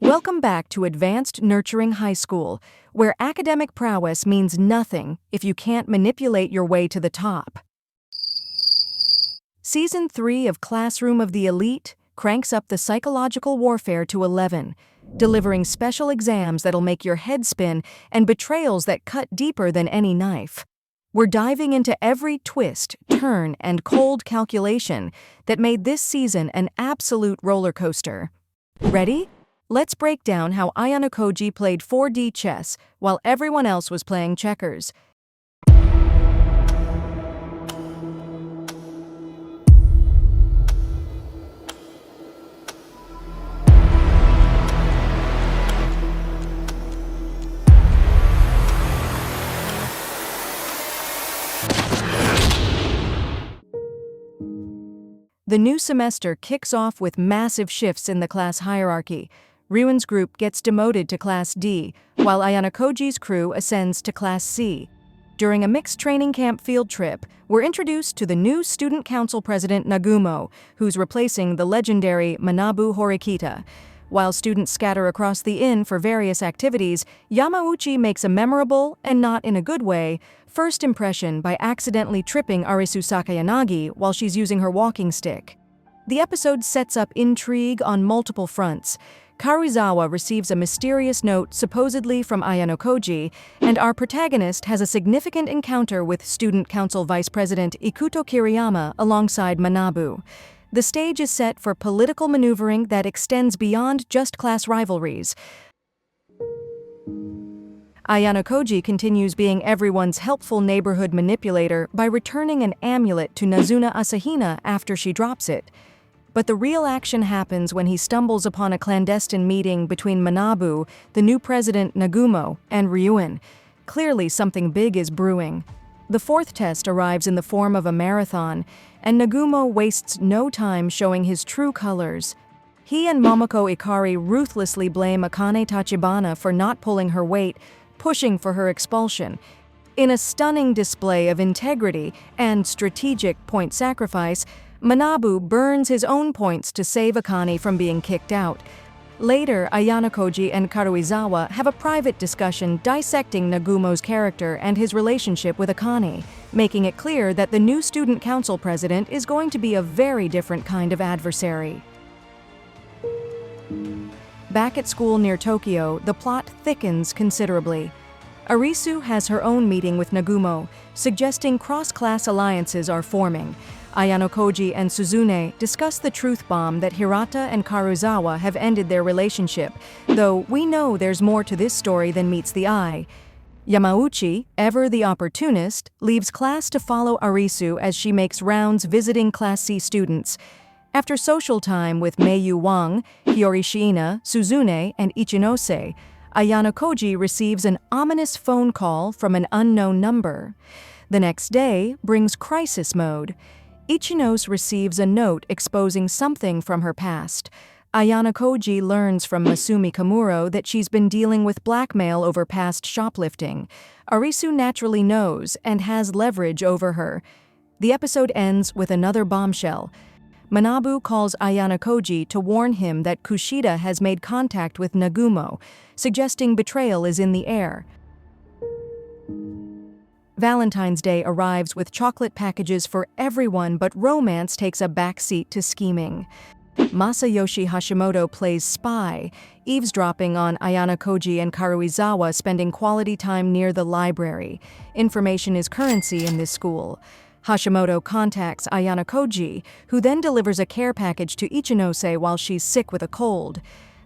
Welcome back to Advanced Nurturing High School, where academic prowess means nothing if you can't manipulate your way to the top. Season 3 of Classroom of the Elite cranks up the psychological warfare to 11, delivering special exams that'll make your head spin and betrayals that cut deeper than any knife. We're diving into every twist, turn, and cold calculation that made this season an absolute roller coaster. Ready? Let's break down how Ayanokōji played 4D chess while everyone else was playing checkers. The new semester kicks off with massive shifts in the class hierarchy. Ryuen's group gets demoted to Class D, while Ayanokōji's crew ascends to Class C. During a mixed training camp field trip, we're introduced to the new Student Council President Nagumo, who's replacing the legendary Manabu Horikita. While students scatter across the inn for various activities, Yamauchi makes a memorable, and not in a good way, first impression by accidentally tripping Arisu Sakayanagi while she's using her walking stick. The episode sets up intrigue on multiple fronts. Karuizawa receives a mysterious note supposedly from Ayanokōji, and our protagonist has a significant encounter with Student Council Vice President Ikuto Kiriyama alongside Manabu. The stage is set for political maneuvering that extends beyond just class rivalries. Ayanokōji continues being everyone's helpful neighborhood manipulator by returning an amulet to Nazuna Asahina after she drops it. But the real action happens when he stumbles upon a clandestine meeting between Manabu, the new president Nagumo, and Ryuen. Clearly something big is brewing. The fourth test arrives in the form of a marathon, and Nagumo wastes no time showing his true colors. He and Momoko Ikari ruthlessly blame Akane Tachibana for not pulling her weight, pushing for her expulsion. In a stunning display of integrity and strategic point sacrifice, Manabu burns his own points to save Akane from being kicked out. Later, Ayanokōji and Karuizawa have a private discussion dissecting Nagumo's character and his relationship with Akane, making it clear that the new student council president is going to be a very different kind of adversary. Back at school near Tokyo, the plot thickens considerably. Arisu has her own meeting with Nagumo, suggesting cross-class alliances are forming. Ayanokōji and Suzune discuss the truth bomb that Hirata and Karuizawa have ended their relationship, though we know there's more to this story than meets the eye. Yamauchi, ever the opportunist, leaves class to follow Arisu as she makes rounds visiting Class C students. After social time with Meiyu Wang, Hiyori Shiina, Suzune, and Ichinose, Ayanokōji receives an ominous phone call from an unknown number. The next day brings crisis mode. Ichinose receives a note exposing something from her past. Ayanokōji learns from Masumi Kamuro that she's been dealing with blackmail over past shoplifting. Arisu naturally knows and has leverage over her. The episode ends with another bombshell. Manabu calls Ayanokōji to warn him that Kushida has made contact with Nagumo, suggesting betrayal is in the air. Valentine's Day arrives with chocolate packages for everyone, but romance takes a backseat to scheming. Masayoshi Hashimoto plays spy, eavesdropping on Ayanokōji and Karuizawa spending quality time near the library. Information is currency in this school. Hashimoto contacts Ayanokōji, who then delivers a care package to Ichinose while she's sick with a cold.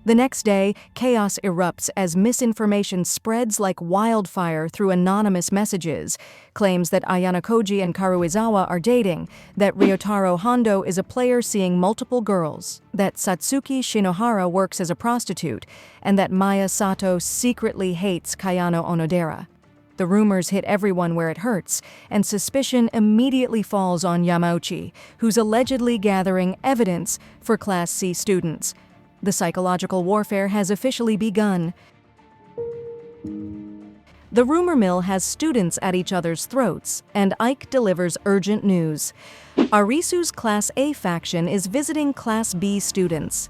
The next day, chaos erupts as misinformation spreads like wildfire through anonymous messages, claims that Ayanokōji and Karuizawa are dating, that Ryotaro Hondo is a player seeing multiple girls, that Satsuki Shinohara works as a prostitute, and that Maya Sato secretly hates Kayano Onodera. The rumors hit everyone where it hurts, and suspicion immediately falls on Yamauchi, who's allegedly gathering evidence for Class C students. The psychological warfare has officially begun. The rumor mill has students at each other's throats, and Ike delivers urgent news. Arisu's Class A faction is visiting Class B students.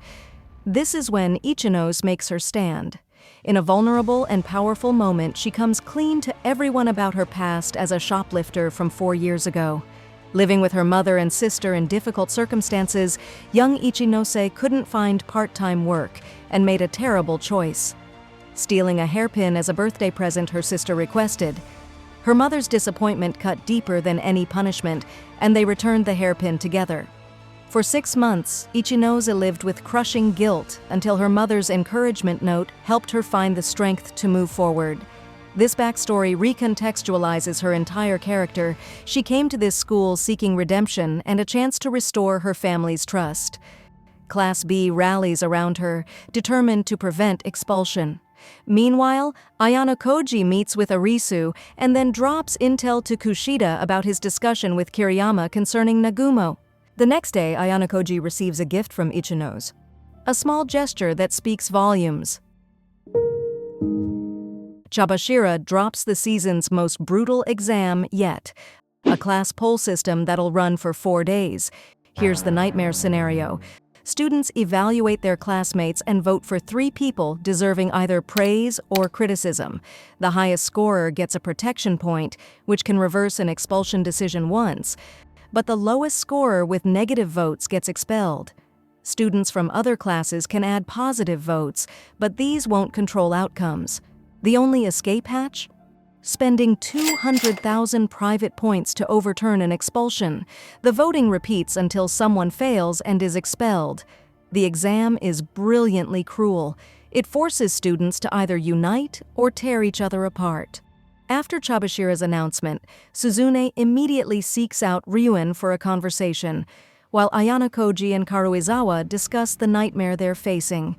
This is when Ichinose makes her stand. In a vulnerable and powerful moment, she comes clean to everyone about her past as a shoplifter from 4 years ago. Living with her mother and sister in difficult circumstances, young Ichinose couldn't find part-time work and made a terrible choice: stealing a hairpin as a birthday present her sister requested. Her mother's disappointment cut deeper than any punishment, and they returned the hairpin together. For 6 months, Ichinose lived with crushing guilt until her mother's encouragement note helped her find the strength to move forward. This backstory recontextualizes her entire character. She came to this school seeking redemption and a chance to restore her family's trust. Class B rallies around her, determined to prevent expulsion. Meanwhile, Ayanokōji meets with Arisu and then drops intel to Kushida about his discussion with Kiriyama concerning Nagumo. The next day, Ayanokōji receives a gift from Ichinose, a small gesture that speaks volumes. Chabashira drops the season's most brutal exam yet, a class poll system that'll run for 4 days. Here's the nightmare scenario. Students evaluate their classmates and vote for 3 people deserving either praise or criticism. The highest scorer gets a protection point, which can reverse an expulsion decision once, but the lowest scorer with negative votes gets expelled. Students from other classes can add positive votes, but these won't control outcomes. The only escape hatch? Spending 200,000 private points to overturn an expulsion. The voting repeats until someone fails and is expelled. The exam is brilliantly cruel. It forces students to either unite or tear each other apart. After Chabashira's announcement, Suzune immediately seeks out Ryuen for a conversation, while Ayanokōji and Karuizawa discuss the nightmare they're facing.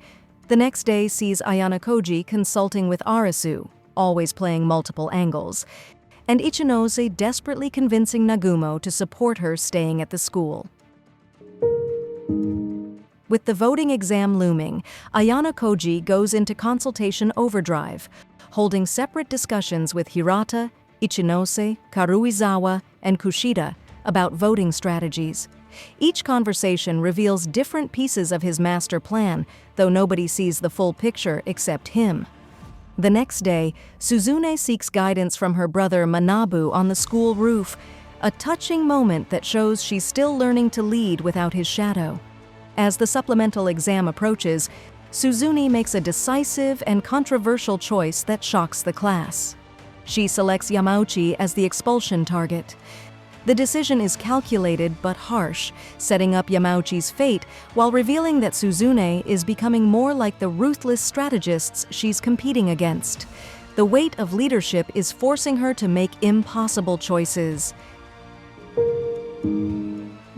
The next day sees Ayanokōji consulting with Arisu, always playing multiple angles, and Ichinose desperately convincing Nagumo to support her staying at the school. With the voting exam looming, Ayanokōji goes into consultation overdrive, holding separate discussions with Hirata, Ichinose, Karuizawa, and Kushida about voting strategies. Each conversation reveals different pieces of his master plan, though nobody sees the full picture except him. The next day, Suzune seeks guidance from her brother Manabu on the school roof, a touching moment that shows she's still learning to lead without his shadow. As the supplemental exam approaches, Suzune makes a decisive and controversial choice that shocks the class. She selects Yamauchi as the expulsion target. The decision is calculated but harsh, setting up Yamauchi's fate while revealing that Suzune is becoming more like the ruthless strategists she's competing against. The weight of leadership is forcing her to make impossible choices.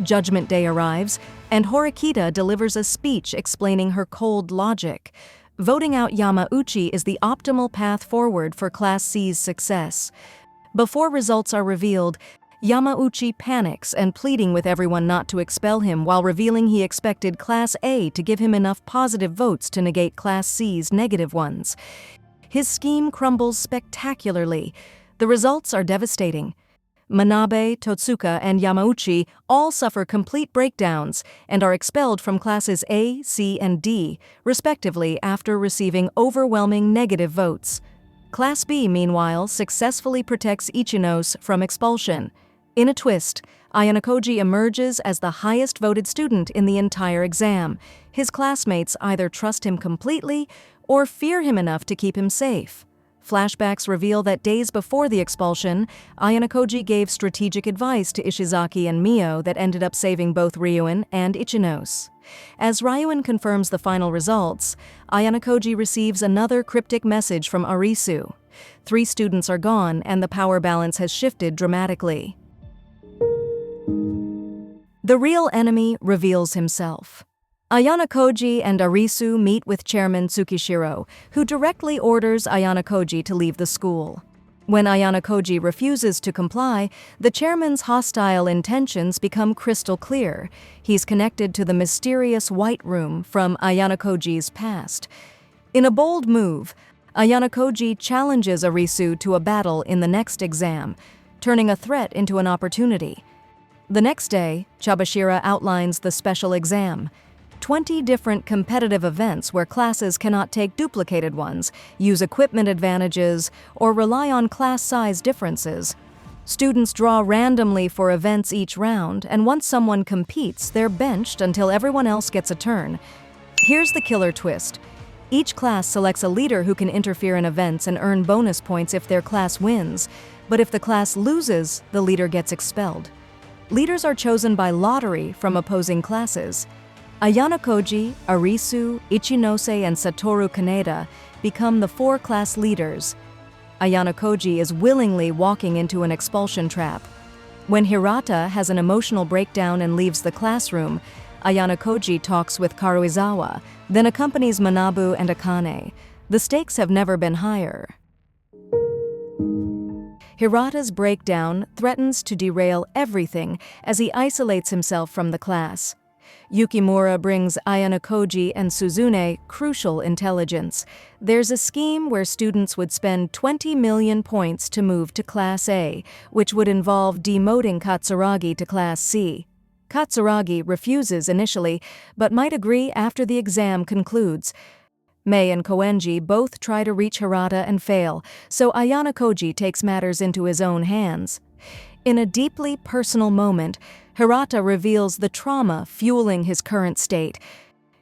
Judgment Day arrives, and Horikita delivers a speech explaining her cold logic. Voting out Yamauchi is the optimal path forward for Class C's success. Before results are revealed, Yamauchi panics and pleading with everyone not to expel him while revealing he expected Class A to give him enough positive votes to negate Class C's negative ones. His scheme crumbles spectacularly. The results are devastating. Manabe, Totsuka, and Yamauchi all suffer complete breakdowns and are expelled from classes A, C, and D, respectively, after receiving overwhelming negative votes. Class B, meanwhile, successfully protects Ichinose from expulsion. In a twist, Ayanokōji emerges as the highest voted student in the entire exam. His classmates either trust him completely or fear him enough to keep him safe. Flashbacks reveal that days before the expulsion, Ayanokōji gave strategic advice to Ishizaki and Mio that ended up saving both Ryuen and Ichinose. As Ryuen confirms the final results, Ayanokōji receives another cryptic message from Arisu. 3 students are gone and the power balance has shifted dramatically. The real enemy reveals himself. Ayanokōji and Arisu meet with Chairman Tsukishiro, who directly orders Ayanokōji to leave the school. When Ayanokōji refuses to comply, the chairman's hostile intentions become crystal clear. He's connected to the mysterious White Room from Ayanokōji's past. In a bold move, Ayanokōji challenges Arisu to a battle in the next exam, turning a threat into an opportunity. The next day, Chabashira outlines the special exam. 20 different competitive events where classes cannot take duplicated ones, use equipment advantages, or rely on class size differences. Students draw randomly for events each round, and once someone competes, they're benched until everyone else gets a turn. Here's the killer twist. Each class selects a leader who can interfere in events and earn bonus points if their class wins, but if the class loses, the leader gets expelled. Leaders are chosen by lottery from opposing classes. Ayanokōji, Arisu, Ichinose, and Satoru Kaneda become the 4 class leaders. Ayanokōji is willingly walking into an expulsion trap. When Hirata has an emotional breakdown and leaves the classroom, Ayanokōji talks with Karuizawa, then accompanies Manabu and Akane. The stakes have never been higher. Hirata's breakdown threatens to derail everything as he isolates himself from the class. Yukimura brings Ayanokōji and Suzune crucial intelligence. There's a scheme where students would spend 20 million points to move to Class A, which would involve demoting Katsuragi to Class C. Katsuragi refuses initially, but might agree after the exam concludes. Mei and Koenji both try to reach Hirata and fail, so Ayanokōji takes matters into his own hands. In a deeply personal moment, Hirata reveals the trauma fueling his current state.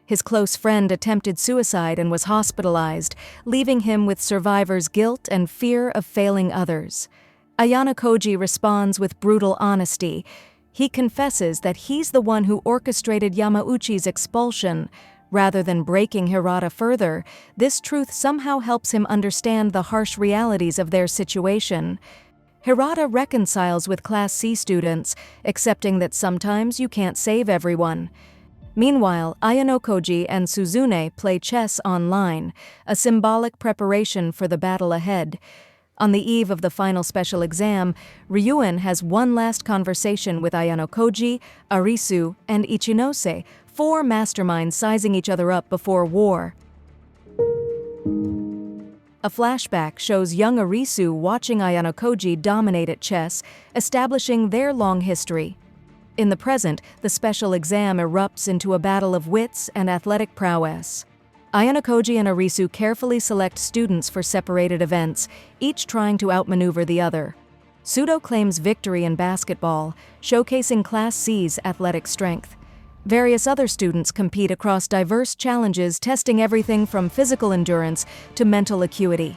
His close friend attempted suicide and was hospitalized, leaving him with survivor's guilt and fear of failing others. Ayanokōji responds with brutal honesty. He confesses that he's the one who orchestrated Yamauchi's expulsion. Rather than breaking Hirata further, this truth somehow helps him understand the harsh realities of their situation. Hirata reconciles with Class C students, accepting that sometimes you can't save everyone. Meanwhile, Ayanokōji and Suzune play chess online, a symbolic preparation for the battle ahead. On the eve of the final special exam, Ryuen has one last conversation with Ayanokōji, Arisu, and Ichinose, 4 masterminds sizing each other up before war. A flashback shows young Arisu watching Ayanokōji dominate at chess, establishing their long history. In the present, the special exam erupts into a battle of wits and athletic prowess. Ayanokōji and Arisu carefully select students for separated events, each trying to outmaneuver the other. Sudo claims victory in basketball, showcasing Class C's athletic strength. Various other students compete across diverse challenges, testing everything from physical endurance to mental acuity.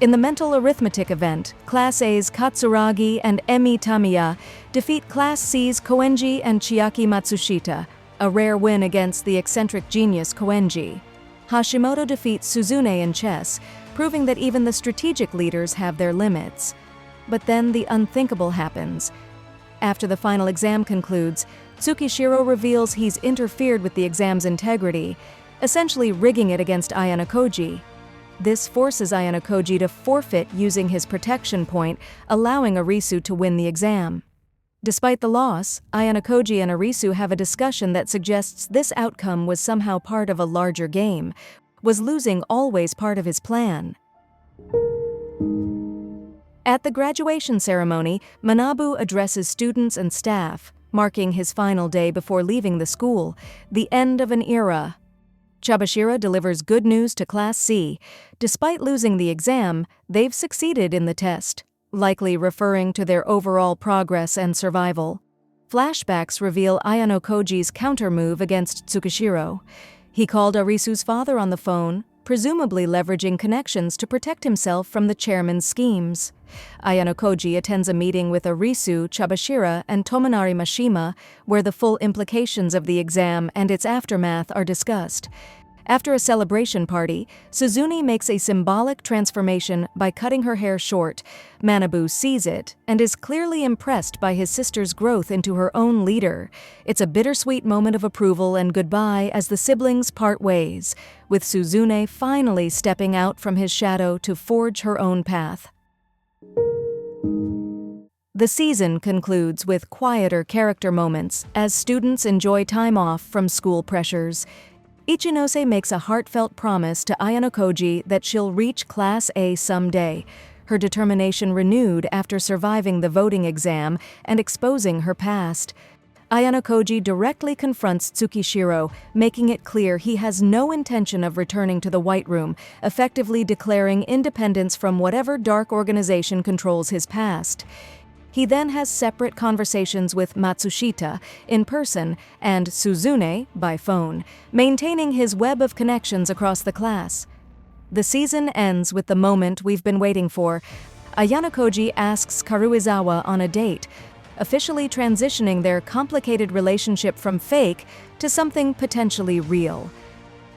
In the mental arithmetic event, Class A's Katsuragi and Emi Tamiya defeat Class C's Koenji and Chiaki Matsushita, a rare win against the eccentric genius Koenji. Hashimoto defeats Suzune in chess, proving that even the strategic leaders have their limits. But then the unthinkable happens. After the final exam concludes, Tsukishiro reveals he's interfered with the exam's integrity, essentially rigging it against Ayanokōji. This forces Ayanokōji to forfeit using his protection point, allowing Arisu to win the exam. Despite the loss, Ayanokōji and Arisu have a discussion that suggests this outcome was somehow part of a larger game. Was losing always part of his plan? At the graduation ceremony, Manabu addresses students and staff, marking his final day before leaving the school, the end of an era. Chabashira delivers good news to Class C. Despite losing the exam, they've succeeded in the test, likely referring to their overall progress and survival. Flashbacks reveal Ayanokōji's counter-move against Tsukishiro. He called Arisu's father on the phone, presumably leveraging connections to protect himself from the chairman's schemes. Ayanokōji attends a meeting with Arisu, Chabashira, and Tomonari Mashima, where the full implications of the exam and its aftermath are discussed. After a celebration party, Suzune makes a symbolic transformation by cutting her hair short. Manabu sees it and is clearly impressed by his sister's growth into her own leader. It's a bittersweet moment of approval and goodbye as the siblings part ways, with Suzune finally stepping out from his shadow to forge her own path. The season concludes with quieter character moments as students enjoy time off from school pressures. Ichinose makes a heartfelt promise to Ayanokōji that she'll reach Class A someday, her determination renewed after surviving the voting exam and exposing her past. Ayanokōji directly confronts Tsukishiro, making it clear he has no intention of returning to the White Room, effectively declaring independence from whatever dark organization controls his past. He then has separate conversations with Matsushita in person and Suzune by phone, maintaining his web of connections across the class. The season ends with the moment we've been waiting for. Ayanokōji asks Karuizawa on a date, officially transitioning their complicated relationship from fake to something potentially real.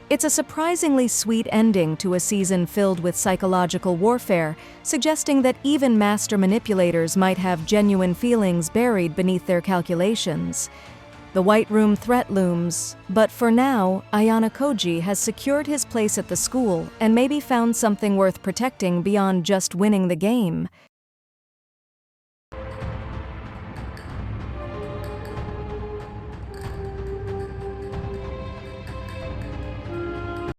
It's a surprisingly sweet ending to a season filled with psychological warfare, suggesting that even master manipulators might have genuine feelings buried beneath their calculations. The White Room threat looms, but for now, Ayanokōji has secured his place at the school and maybe found something worth protecting beyond just winning the game.